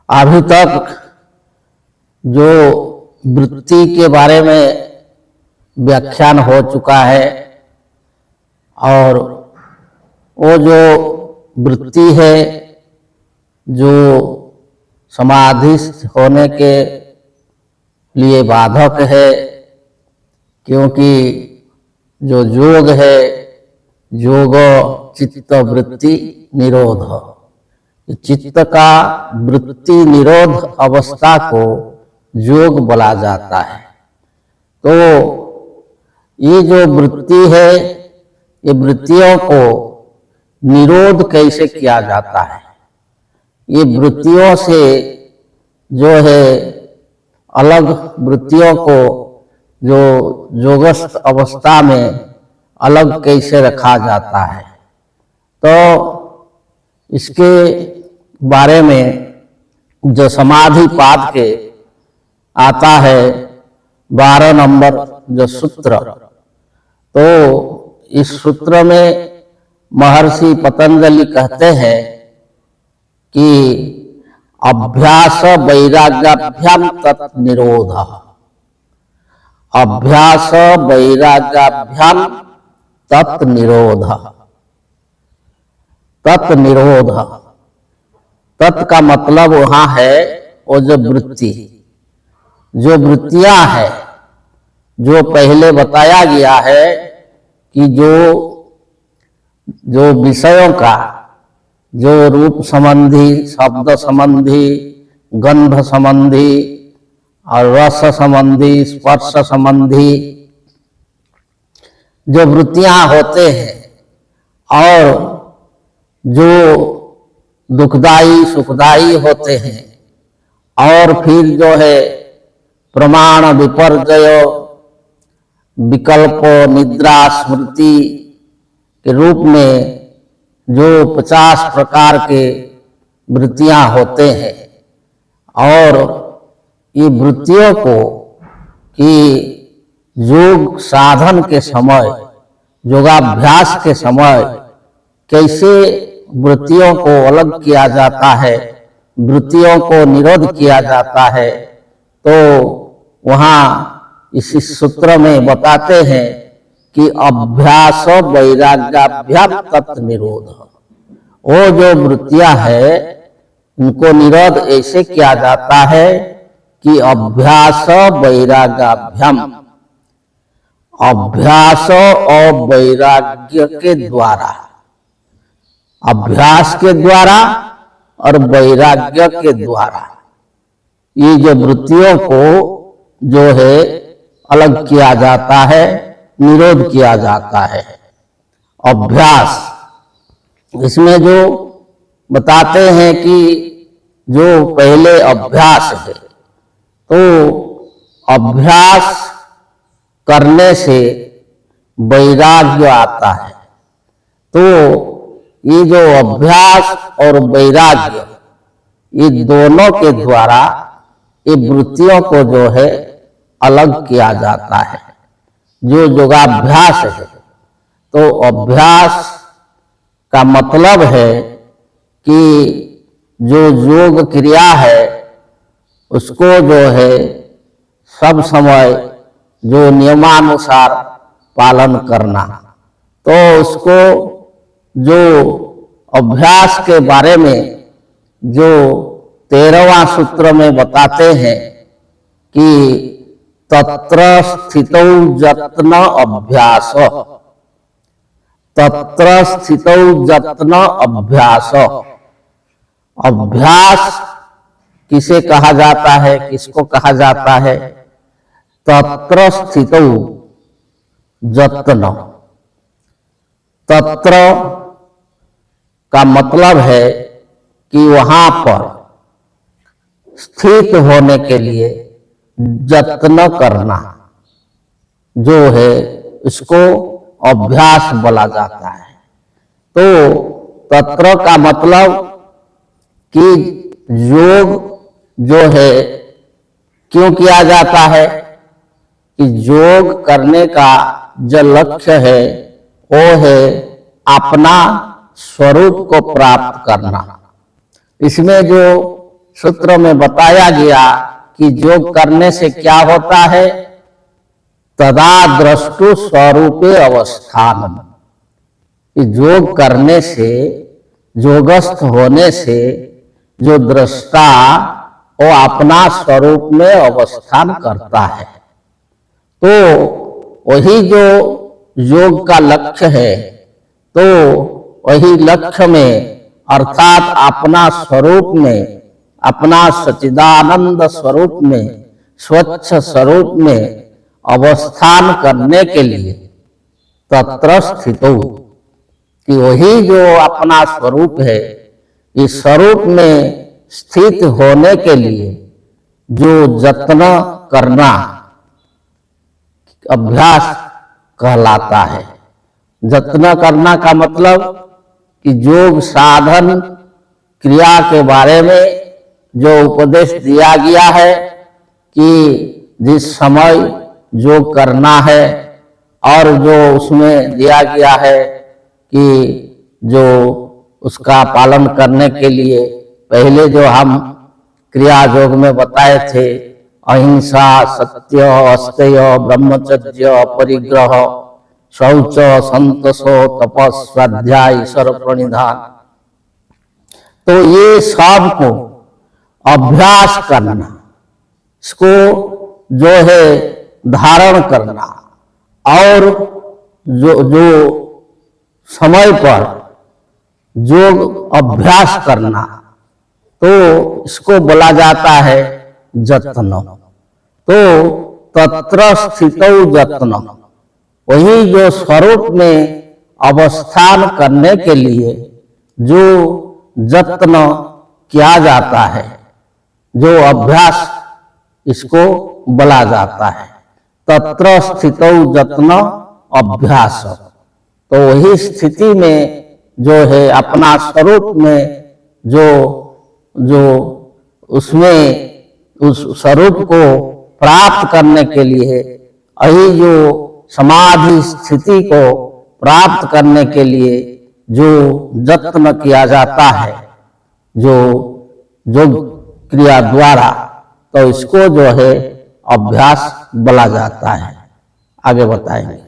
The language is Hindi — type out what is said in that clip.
अभी तक जो वृत्ति के बारे में व्याख्यान हो चुका है और वो जो वृत्ति है जो समाधिस्थ होने के लिए बाधक है, क्योंकि जो योग है योग चित्त वृत्ति निरोध, चित्त का वृत्ति निरोध अवस्था को योग बोला जाता है। तो ये जो वृत्ति है ये वृत्तियों को निरोध कैसे किया जाता है, ये वृत्तियों से जो है अलग वृत्तियों को जो योगस्थ अवस्था में अलग कैसे रखा जाता है, तो इसके बारे में जो समाधि पाद के आता है 12 नंबर जो सूत्र, तो इस सूत्र में महर्षि पतंजलि कहते हैं कि अभ्यास वैराग्याभ्याम तत् निरोध, अभ्यास वैराग्याभ्याम तत् निरोध, तत् निरोध, तत् का मतलब वहां है वो जो वृत्ति, जो वृत्तियां है जो पहले बताया गया है कि जो विषयों का जो रूप संबंधी, शब्द संबंधी, गंध संबंधी और रस संबंधी, स्पर्श संबंधी जो वृत्तियां होते हैं और जो दुखदाई सुखदाई होते हैं, और फिर जो है प्रमाण विपर्जय विकल्प निद्रा स्मृति के रूप में जो 50 प्रकार के वृत्तियां होते हैं, और ये वृत्तियों को कि योग साधन के समय, योगाभ्यास के समय कैसे वृत्तियों को अलग किया जाता है, वृत्तियों को निरोध किया जाता है, तो वहाँ इस सूत्र में बताते हैं कि अभ्यास वैराग्याभ्याम तत् निरोध, वो जो वृत्तियां है उनको निरोध ऐसे किया जाता है कि अभ्यास वैराग्याभ्याम, अभ्यास और वैराग्य के द्वारा, अभ्यास के द्वारा और वैराग्य के द्वारा ये जो वृत्तियों को जो है अलग किया जाता है, निरोध किया जाता है। अभ्यास, इसमें जो बताते हैं कि जो पहले अभ्यास है, तो अभ्यास करने से वैराग्य आता है। तो ये जो अभ्यास और वैराग्य ये दोनों के द्वारा ये वृत्तियों को जो है अलग किया जाता है, जो योगाभ्यास है। तो अभ्यास का मतलब है कि जो योग क्रिया है उसको जो है सब समय जो नियमानुसार पालन करना। तो उसको जो अभ्यास के बारे में जो 13वां सूत्र में बताते हैं कि तत्र स्थितौ यत्न अभ्यास, तत्र स्थितौ यत्न अभ्यास, अभ्यास किसे कहा जाता है, किसको कहा जाता है? तत्र स्थितौ जत्न। तत्र का मतलब है कि वहां पर स्थित होने के लिए जत्न करना जो है इसको अभ्यास बोला जाता है। तो तत्र का मतलब कि योग जो है क्यों किया जाता है कि योग करने का जो लक्ष्य है वो है अपना स्वरूप को प्राप्त करना। इसमें जो सूत्र में बताया गया कि योग करने से क्या होता है, तदा द्रष्टु स्वरूपे अवस्थानम। योग करने से, योगस्थ होने से जो दृष्टा वो अपना स्वरूप में अवस्थान करता है। तो वही जो योग का लक्ष्य है, तो वही लक्ष्य में अर्थात अपना स्वरूप में, अपना सच्चिदानंद स्वरूप में, स्वच्छ स्वरूप में अवस्थान करने के लिए तत्र स्थितो, कि वही जो अपना स्वरूप है, इस स्वरूप में स्थित होने के लिए जो जत्न करना अभ्यास कहलाता है। जत्न करना का मतलब कि योग साधन क्रिया के बारे में जो उपदेश दिया गया है कि जिस समय योग करना है, और जो उसमें दिया गया है कि जो उसका पालन करने के लिए पहले जो हम क्रिया योग में बताए थे, अहिंसा, सत्य, अस्तेय, ब्रह्मचर्य, परिग्रह, शौच, संतोषो, तपस्, स्वाध्याय, ईश्वर प्रणिधान, तो ये सब को अभ्यास करना, इसको जो है धारण करना, और जो समय पर योग अभ्यास करना, तो इसको बोला जाता है जत्न। तो तत्र स्थितौ जत्न, वही जो स्वरूप में अवस्थान करने के लिए जो जत्न किया जाता है, जो अभ्यास इसको बोला जाता है। तत्र स्थितौ जत्न अभ्यास, तो वही स्थिति में जो है अपना स्वरूप में जो उसमें उस स्वरूप को प्राप्त करने के लिए, यही जो समाधि स्थिति को प्राप्त करने के लिए जो जत्न किया जाता है, जो क्रिया द्वारा, तो इसको जो है अभ्यास बोला जाता है। आगे बताएंगे।